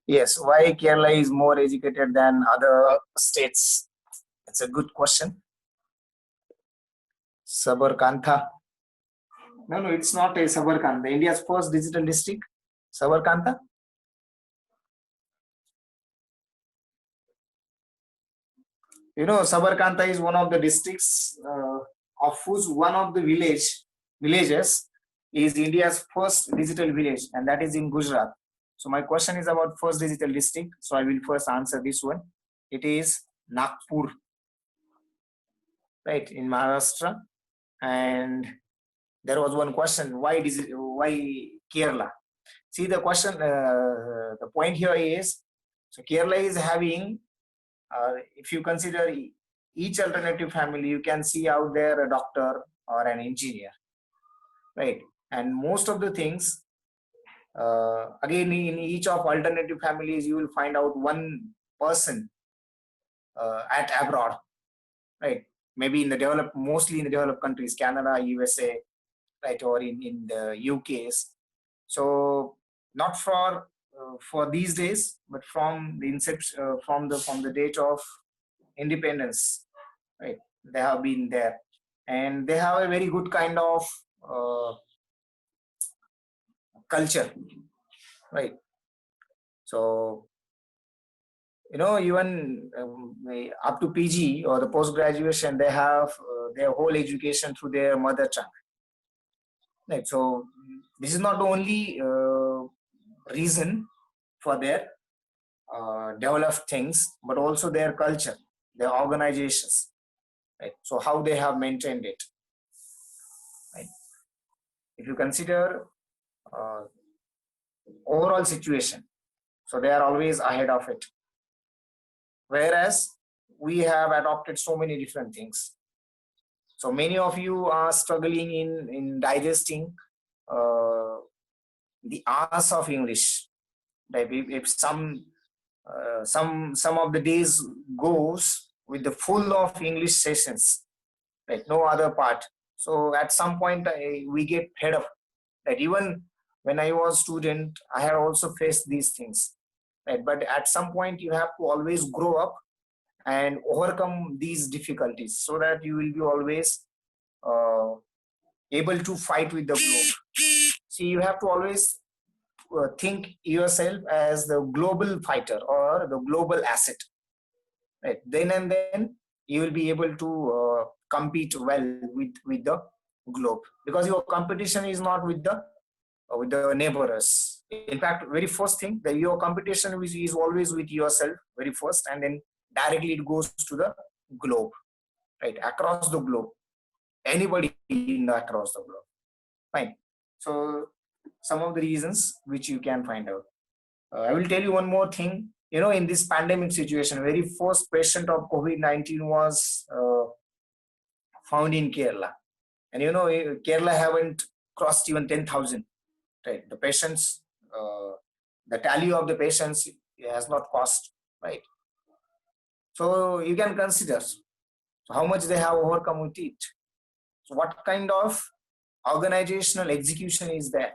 Yes, why Kerala is more educated than other states? It's a good question. Sabarkantha. No, it's not a Sabarkantha. India's first digital district. Sabarkantha. Sabarkantha is one of the districts of whose one of the villages is India's first digital village, and that is in Gujarat. So my question is about first digital district. So I will first answer this one. It is Nagpur, right, in Maharashtra. And there was one question: why Kerala? See, the point here is, so Kerala is having, if you consider each alternative family, you can see out there a doctor or an engineer, right? And most of the things, again, in each of alternative families, you will find out one person at abroad, right? Maybe mostly in the developed countries, Canada, USA, right, or in the UKs. So not for these days, but from the inception, from the date of independence, right? They have been there, and they have a very good kind of uh, culture, right? So even up to PG or the post graduation, they have their whole education through their mother tongue, right? So this is not the only reason for their developed things, but also their culture, their organizations, right? So how they have maintained it, right? If you consider uh, overall situation, so they are always ahead of it, whereas we have adopted so many different things. So many of you are struggling in digesting uh, the hours of English. Like if some of the days goes with the full of English sessions, like no other part. So at some point we get fed up. Like even when I was student, I had also faced these things. Right? But at some point you have to always grow up and overcome these difficulties so that you will be always uh, able to fight with the globe. See, you have to always think yourself as the global fighter or the global asset, right? Then and then you will be able to compete well with the globe, because your competition is not with the neighbors. In fact, very first thing, that your competition is always with yourself very first, and then directly it goes to the globe, right? Across the globe, anybody across the globe. Fine. So some of the reasons which you can find out. I will tell you one more thing. In this pandemic situation, very first patient of COVID-19 was found in Kerala. And Kerala haven't crossed even 10,000, right? The tally of the patients has not crossed, right? So you can consider how much they have overcome with it. So what kind of organizational execution is there,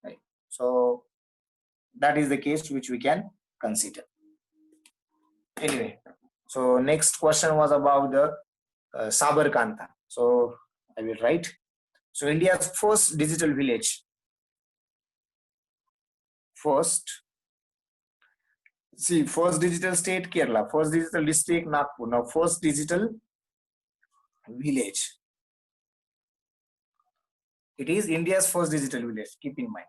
right? So that is the case which we can consider. Anyway, so next question was about the Sabarkantha. So I will write. So India's first digital village. First digital state Kerala, first digital district Nagpur. Now first digital village. It is India's first digital village, keep in mind.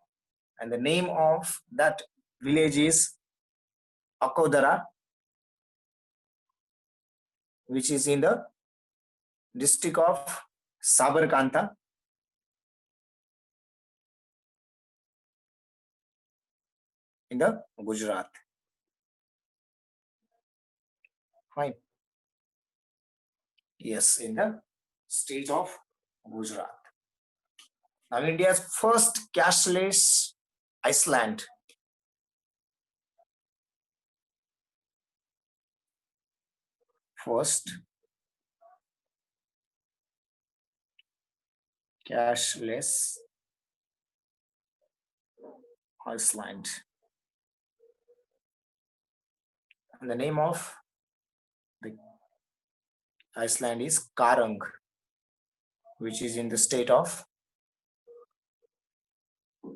And the name of that village is Akodara, which is in the district of Sabarkantha, in the Gujarat. Fine. Yes, in the state of Gujarat. Now India's first cashless Iceland. First cashless Iceland. And the name of the Iceland is Karang, which is in the state of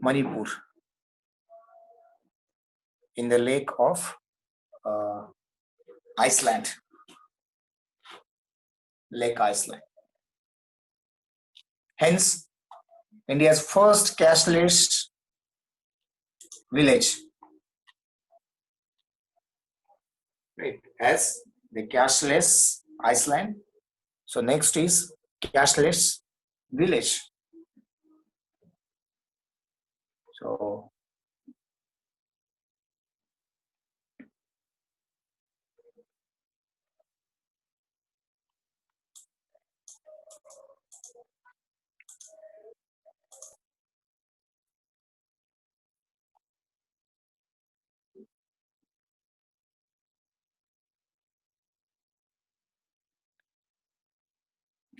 Manipur, in the lake of uh, Iceland, Lake Iceland. Hence, India's first cashless village, right? As the cashless Iceland. So next is cashless village. So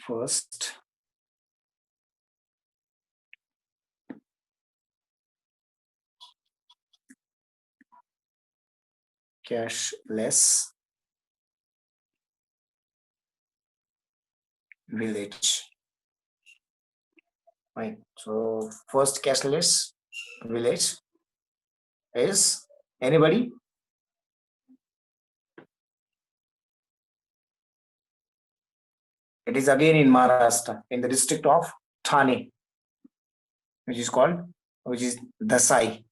first cashless village. Right. So first cashless village is anybody? It is again in Maharashtra, in the district of Thane, which is called, which is Dasai.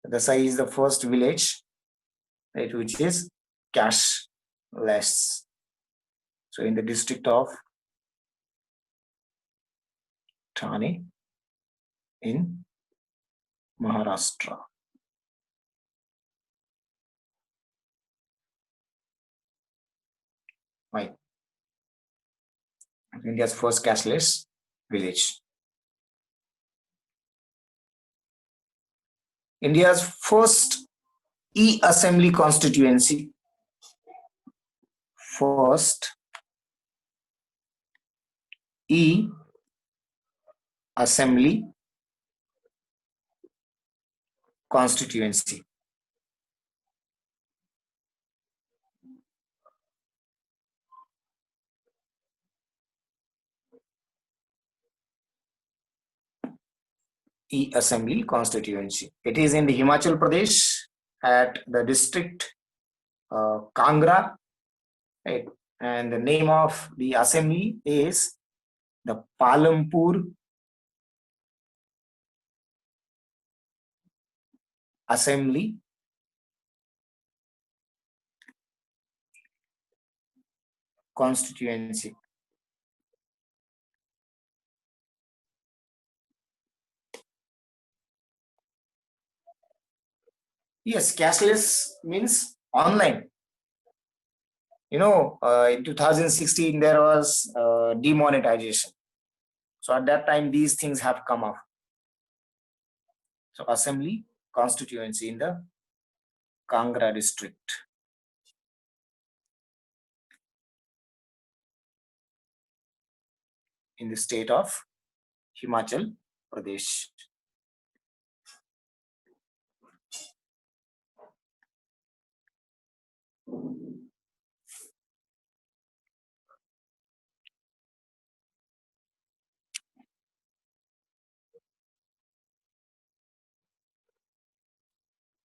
Dasai is the first village, right, which is cashless. So in the district of Thane in Maharashtra. Right. India's first cashless village. India's first e-assembly constituency. First e-assembly constituency. E-assembly constituency. It is in the Himachal Pradesh at the district Kangra, right? And the name of the assembly is the Palampur Assembly Constituency. Yes, cashless means online. In 2016 there was demonetization. So at that time these things have come up. So assembly constituency in the Kangra district in the state of Himachal Pradesh.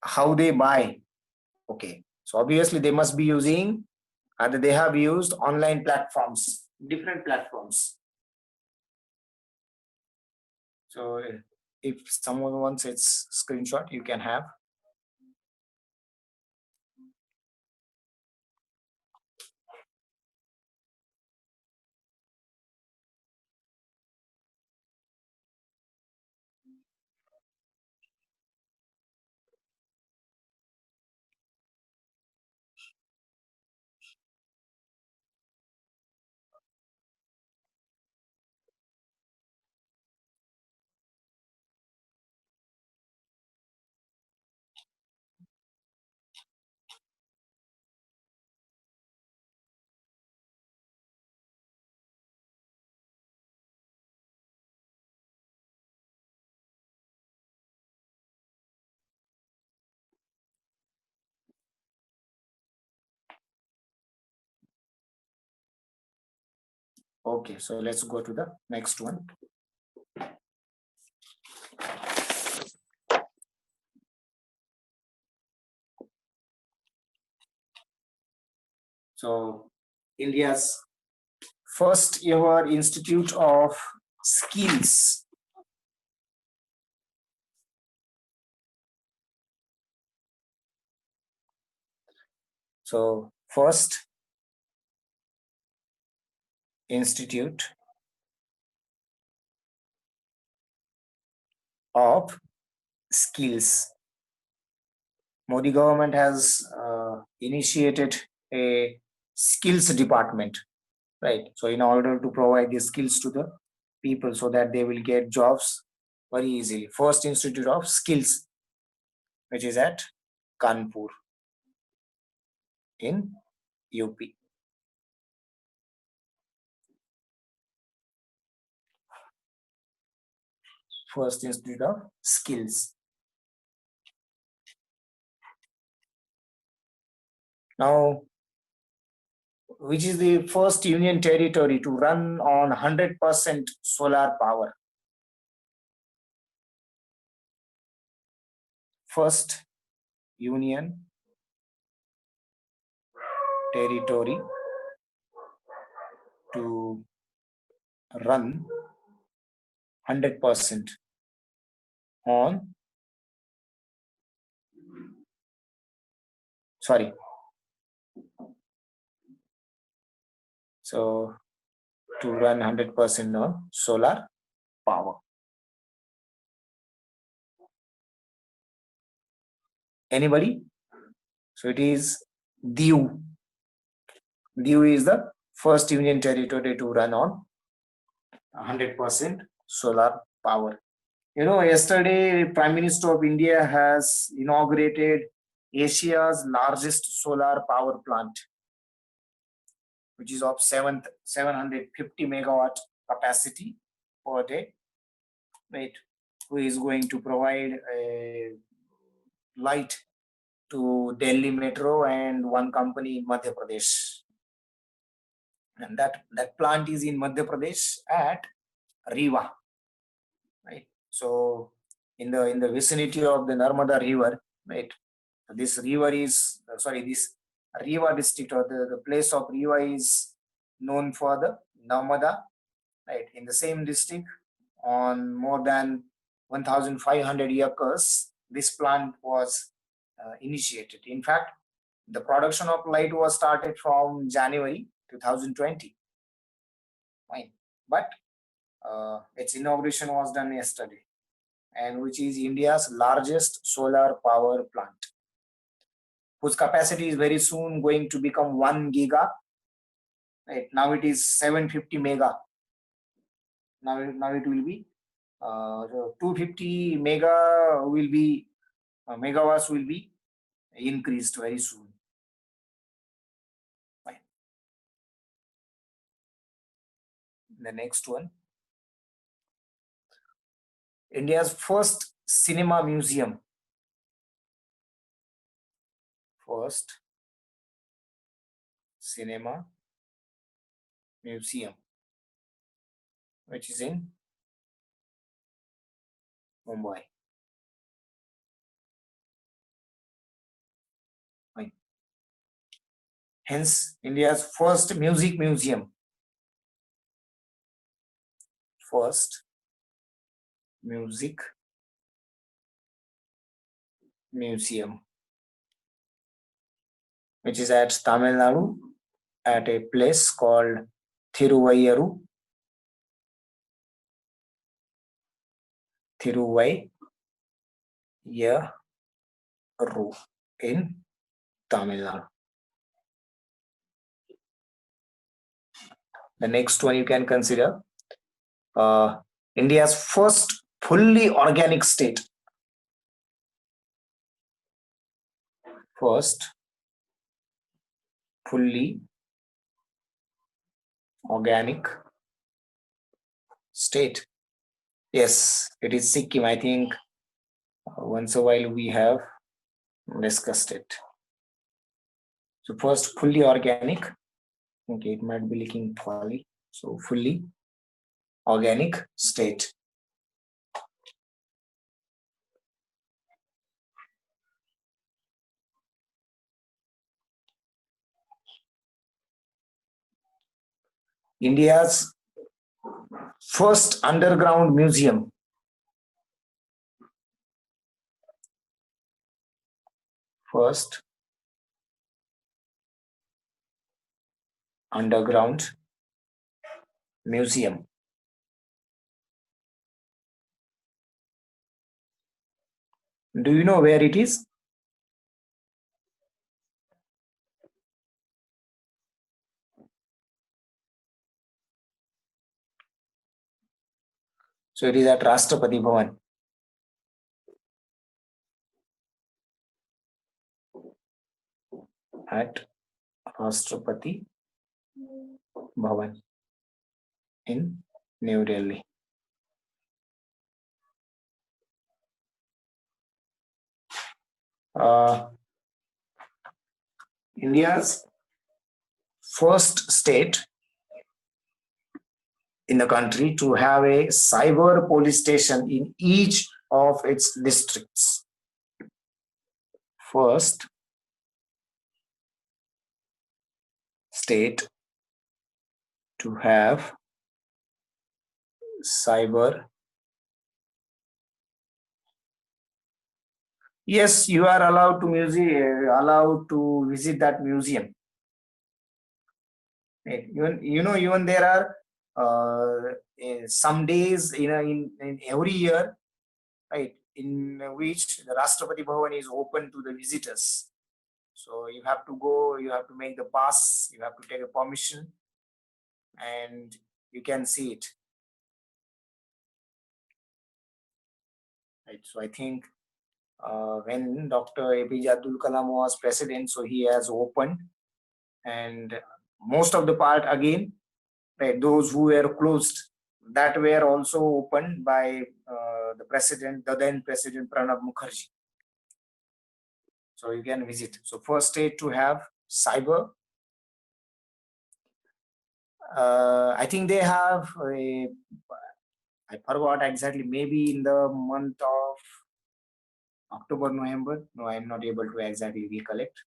How they buy? Okay, so obviously they must be using, and they have used online platforms, different platforms. So if someone wants its screenshot, you can have. Okay, so let's go to the next one. So India's first ever Institute of Skills. So first Institute of Skills. Modi government has initiated a skills department, right? So in order to provide the skills to the people so that they will get jobs very easily. First Institute of Skills, which is at Kanpur in UP. First Institute of Skills. Now, which is the first union territory to run on 100% solar power? First union territory to run 100% on, sorry, so to run 100% on solar power. Anybody? So it is Diu. Diu is the first union territory to run on 100% solar power. You know, yesterday, Prime Minister of India has inaugurated Asia's largest solar power plant, which is of 750 megawatt capacity per day, right? Who is going to provide a light to Delhi Metro and one company in Madhya Pradesh. And that plant is in Madhya Pradesh at Rewa, right? So in the vicinity of the Narmada River, right? This river is this Rewa district, or the place of Rewa is known for the Narmada, right? In the same district, on more than 1,500 acres, this plant was initiated. In fact, the production of light was started from January 2020. Fine. But its inauguration was done yesterday, and which is India's largest solar power plant, whose capacity is very soon going to become 1 giga. Right now it is 750 mega. Now it will be 250 mega will be megawatts will be increased very soon. Fine. The next one, India's first cinema museum. First cinema museum, which is in Mumbai. Fine. Hence, India's first music museum. First music museum, which is at Tamil Nadu, at a place called Thiruvaiyaru. Thiruvaiyaru in Tamil Nadu. The next one you can consider India's first fully organic state. First fully organic state. Yes, it is Sikkim. I think once a while we have discussed it. So first fully organic. Okay, it might be looking poorly. So fully organic state. India's first underground museum. First underground museum. Do you know where it is? So it is at Rashtrapati Bhavan. At Rashtrapati Bhavan in New Delhi. India's first state in the country to have a cyber police station in each of its districts. First state to have cyber. Yes, you are allowed to visit that museum. Right. Even there are some days in every year, right, in which the Rashtrapati Bhavan is open to the visitors. So you have to go, you have to make the pass, you have to take a permission, and you can see it. Right. So I think when Dr. APJ Abdul Kalam was president, so he has opened, and most of the part again, right, those who were closed, that were also opened by the then president Pranab Mukherjee. So you can visit. So first state to have cyber. I think they have I forgot exactly, maybe in the month of October, November. No, I'm not able to exactly recollect.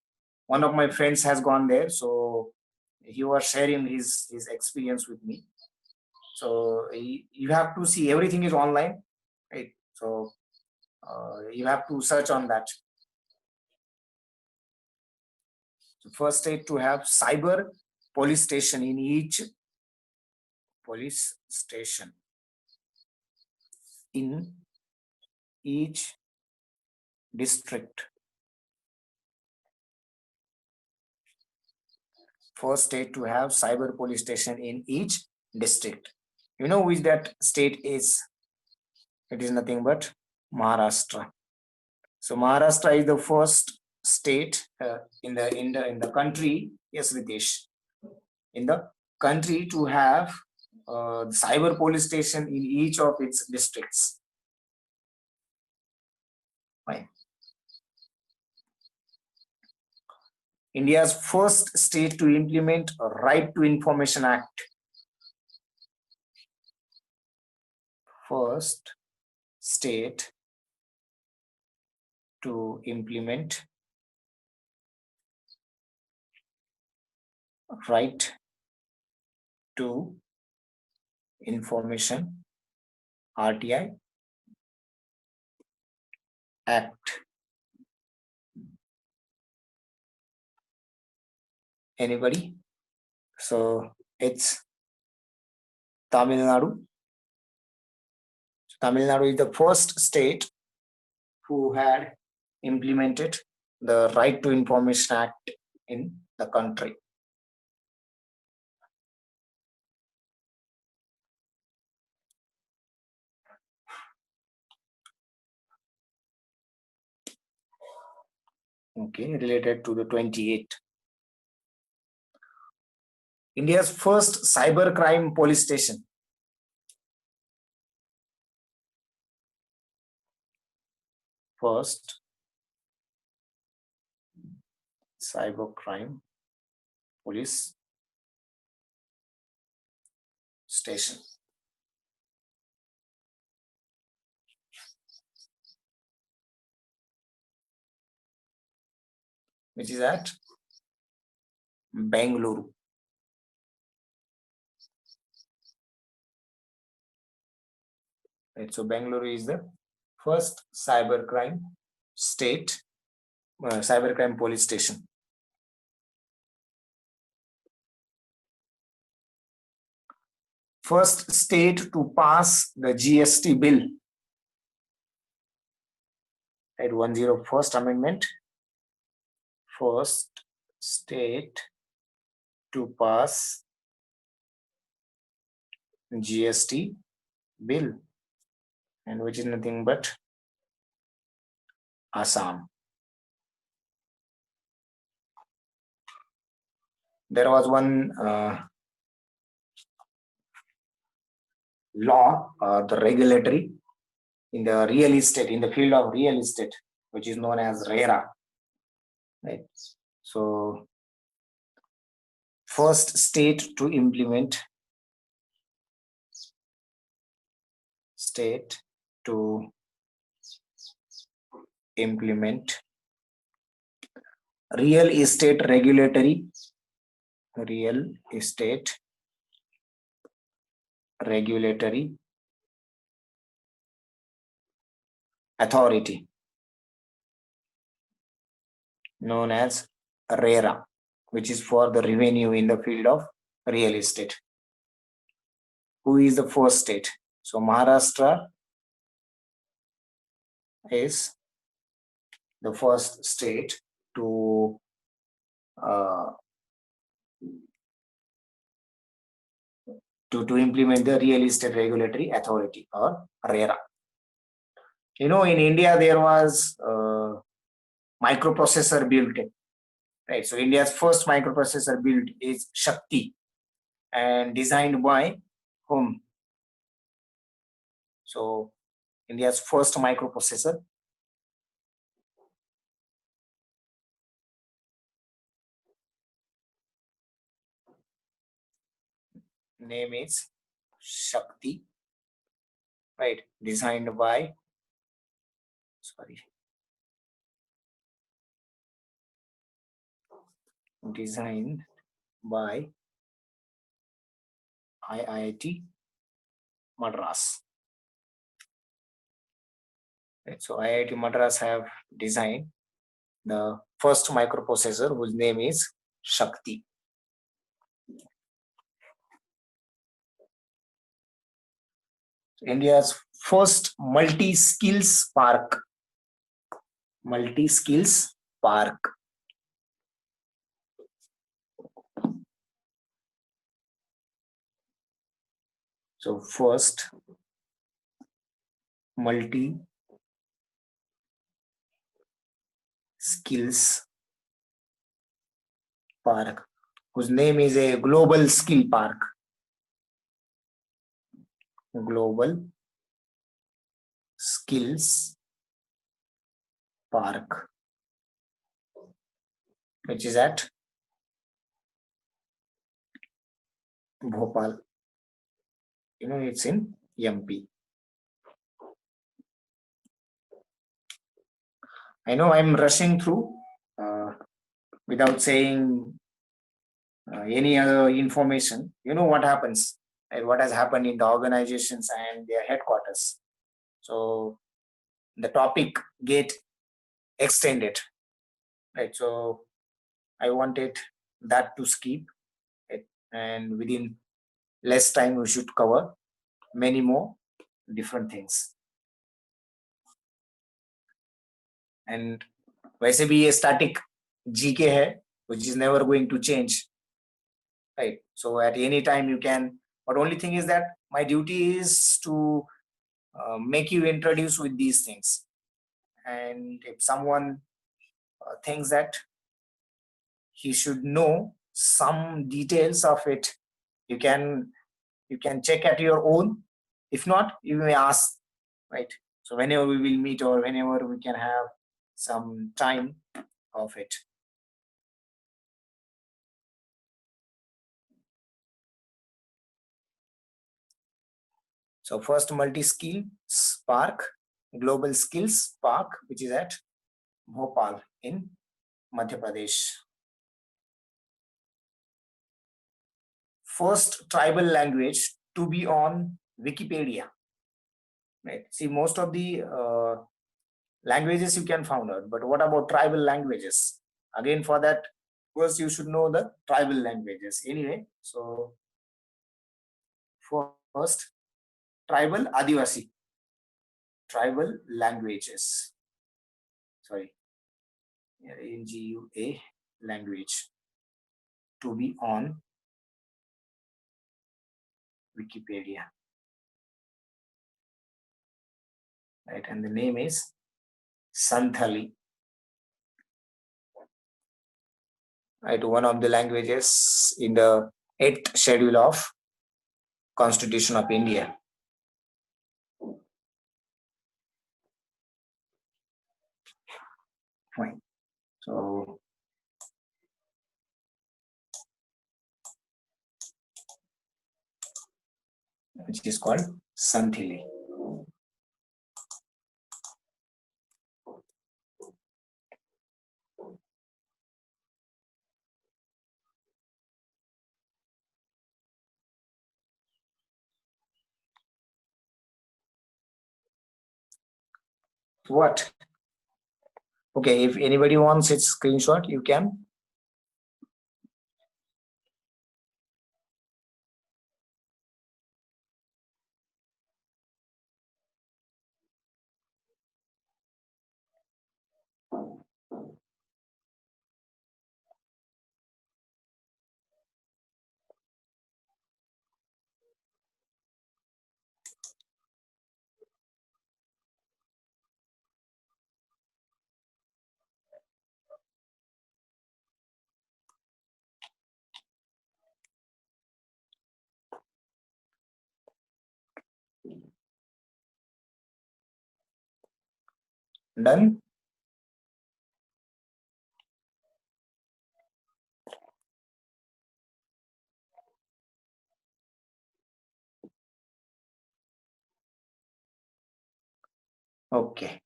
One of my friends has gone there, so he was sharing his experience with me. So you have to see, everything is online, right? So you have to search on that. So first state to have cyber police station in each police station in each district. First state to have cyber police station in each district. You know which that state is? It is nothing but Maharashtra. So Maharashtra is the first state in the country. Yes, Ritesh, in the country to have cyber police station in each of its districts. Fine. India's first state to implement a Right to Information Act. First state to implement Right to Information RTI Act. Anybody? So it's Tamil Nadu. Tamil Nadu is the first state who had implemented the Right to Information Act in the country. Okay, related to the 28th. India's first cybercrime police station. First cybercrime police station, which is at Bengaluru. Right, so Bengaluru is the first cybercrime state, cybercrime police station. First state to pass the GST bill. Right, 101st Amendment. First state to pass GST bill, and which is nothing but Assam. There was one law, the regulatory in the real estate, in the field of real estate, which is known as RERA. Right. So, first state to implement real estate regulatory authority known as RERA, which is for the revenue in the field of real estate. Who is the first state? So Maharashtra is the first state to implement the real estate regulatory authority, or RERA. You know, in India there was microprocessor built, right? So India's first microprocessor built is Shakti, and designed by whom? So India's first microprocessor, name is Shakti, right? Designed by IIT Madras. Right, so IIT Madras have designed the first microprocessor, whose name is Shakti. India's first multi-skills park. So first multi-skills park, whose name is a global skill park. Global skills park, which is at Bhopal. You know, it's in MP. I know I'm rushing through without saying any other information. You know what happens, and what has happened in the organizations and their headquarters. So the topic get extended, right? So I wanted that to skip it, and within less time we should cover many more different things. And वैसे भी ये static GK है, which is never going to change, right? So at any time you can, but only thing is that my duty is to make you introduce with these things. And if someone thinks that he should know some details of it, you can check at your own. If not, you may ask, right? So whenever we will meet, or whenever we can have some time of it. So first multi-skills park, global skills park, which is at Bhopal in Madhya Pradesh. First tribal language to be on Wikipedia. Right. See, most of the languages you can find out, but what about tribal languages? Again, for that, first you should know the tribal languages. Anyway, so first, tribal Adivasi, tribal languages. Sorry, NGUA language to be on Wikipedia. Right, and the name is Santhali. Right, one of the languages in the 8th schedule of Constitution of India. Fine. So which is called Santhili. What? Okay, if anybody wants its screenshot, you can. Done. Okay.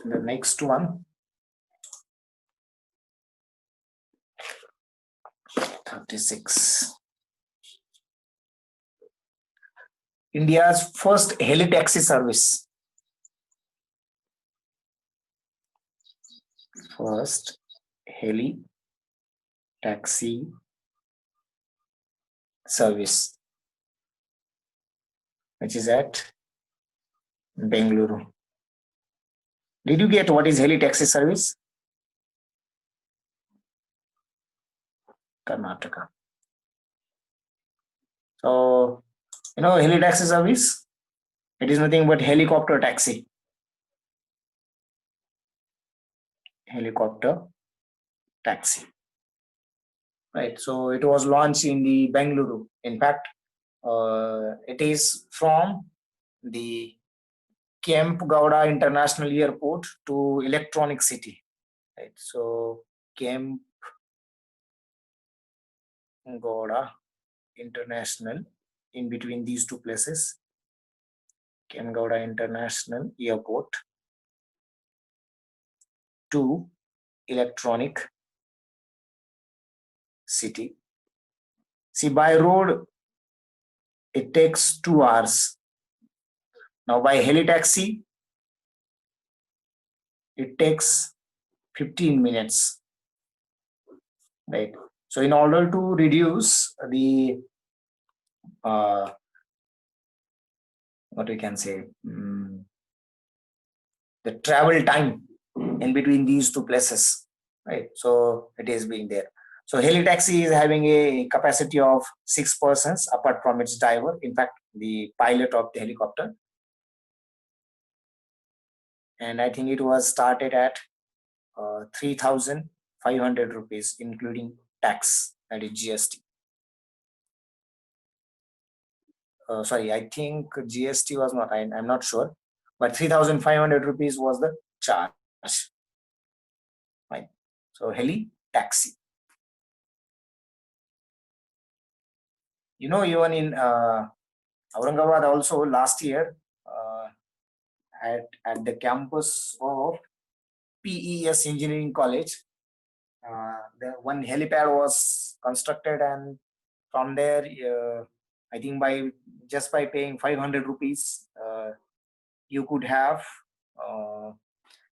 The next one, 36. India's first heli taxi service. First heli taxi service, which is at Bengaluru. Did you get what is heli taxi service? Karnataka. So, heli taxi service, it is nothing but helicopter taxi. Helicopter taxi. Right. So it was launched in the Bengaluru. In fact, it is from the Kemp Gowda International Airport to Electronic City. Right. So Kemp Gowda International, in between these two places, Kemp Gowda International Airport to Electronic City. See, by road, it takes 2 hours. Now by heli taxi, it takes 15 minutes. Right. So in order to reduce the what we can say, the travel time in between these two places, right? So it is being there. So heli taxi is having a capacity of 6 persons apart from its driver. In fact, the pilot of the helicopter. And I think it was started at 3,000 500 rupees, including tax, that is GST. Sorry, I think GST was not, I'm not sure, but 3,500 rupees was the charge. Fine. So heli taxi. Even in Aurangabad also last year, at the campus of PES Engineering College, the one helipad was constructed, and from there, I think by paying 500 rupees, you could uh,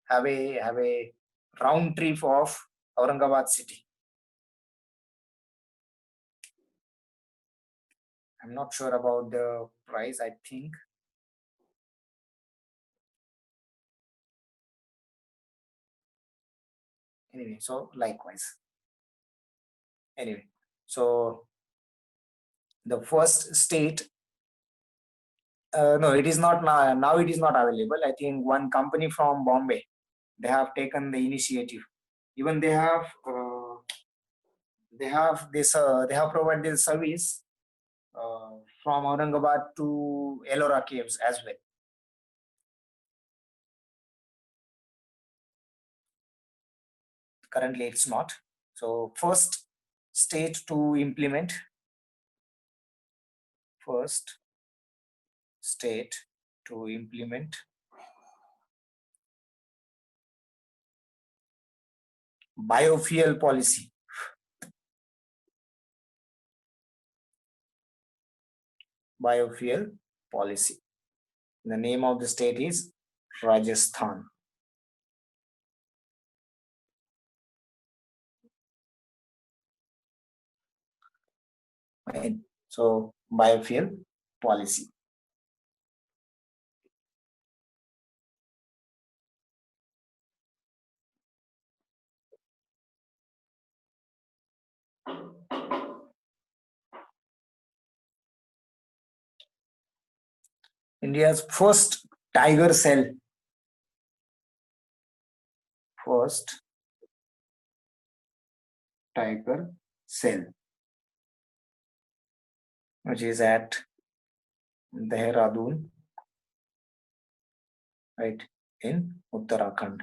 have a round trip of Aurangabad city. I'm not sure about the price. I think anyway. So likewise, anyway. So the first state, no, it is not now. Now it is not available. I think one company from Bombay, they have taken the initiative. Even they have provided this service from Aurangabad to Ellora Caves as well. Currently, it's not. So first state to implement first state to implement biofuel policy. Biofuel policy. The name of the state is Rajasthan. Right. So biofuel policy. India's first tiger cell. First tiger cell, which is at Dehradun, right, in Uttarakhand.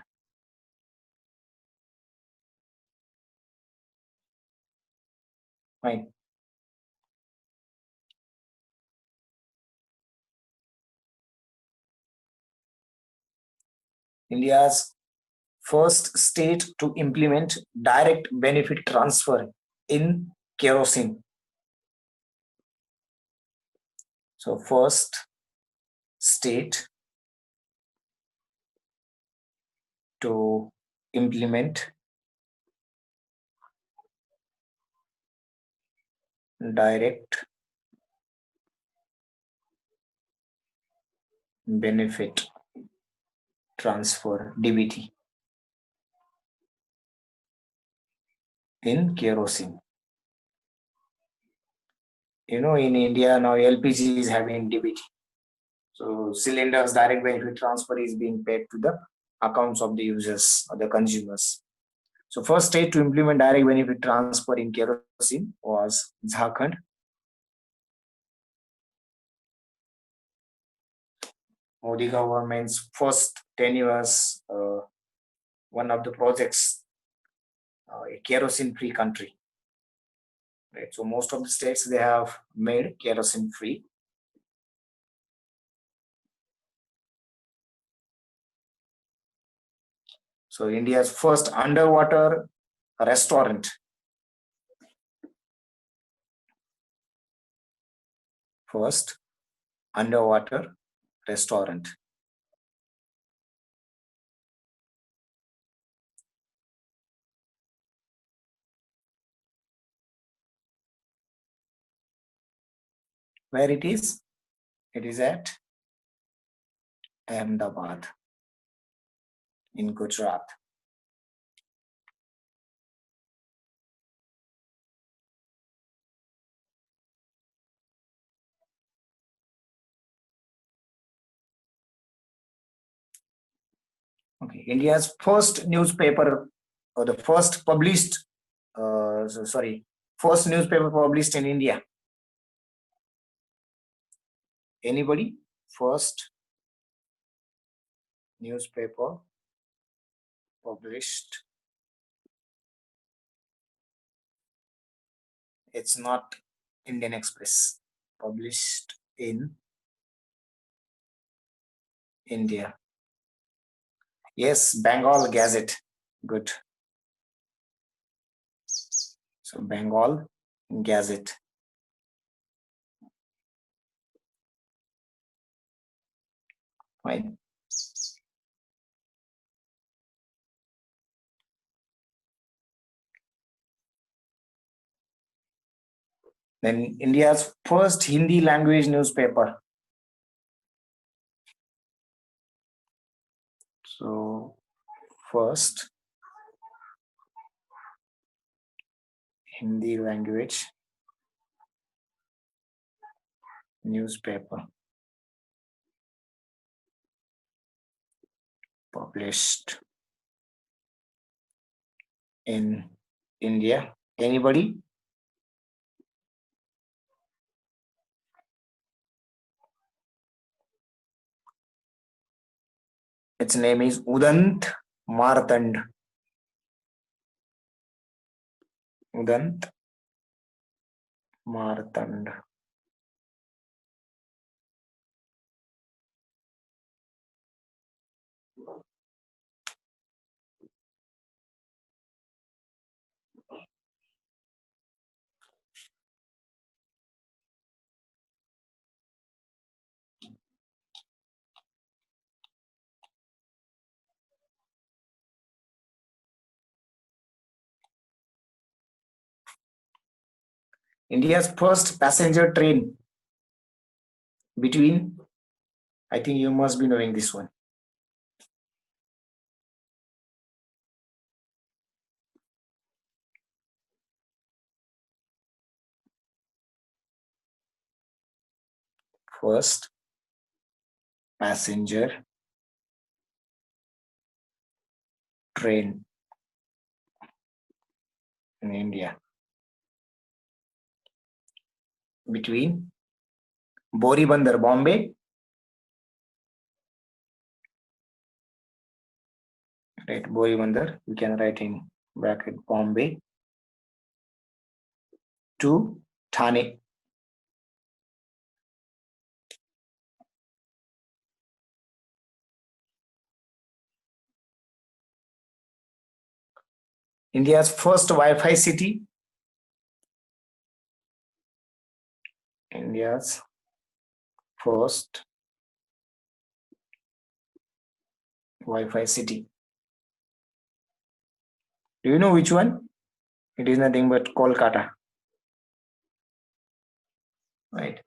Fine. India's first state to implement direct benefit transfer in kerosene. So first state to implement direct benefit transfer DBT in kerosene. In India now LPG is having DBT. So cylinders direct benefit transfer is being paid to the accounts of the users or the consumers. So first state to implement direct benefit transfer in kerosene was Jharkhand. Modi government's first 10 years, one of the projects, a kerosene free country. Right. So most of the states, they have made kerosene free. So India's first underwater restaurant. First underwater restaurant. Where it is? It is at Ahmedabad in Gujarat. Okay. India's first newspaper or the first published, first newspaper published in India? Anybody? First newspaper published. It's not Indian Express. Published in India. Yes, Bengal Gazette. Good. So Bengal Gazette. Fine. Then India's first Hindi language newspaper. So first Hindi language newspaper published in India. Anybody? Its name is Udant Martand. Udant Martand. India's first passenger train between, I think you must be knowing this one. First passenger train in India between Boribandar, Bombay, right? Boribandar, we can write in bracket Bombay to Thane. India's first Wi-Fi city. India's first Wi-Fi city. Do you know which one? It is nothing but Kolkata. Right.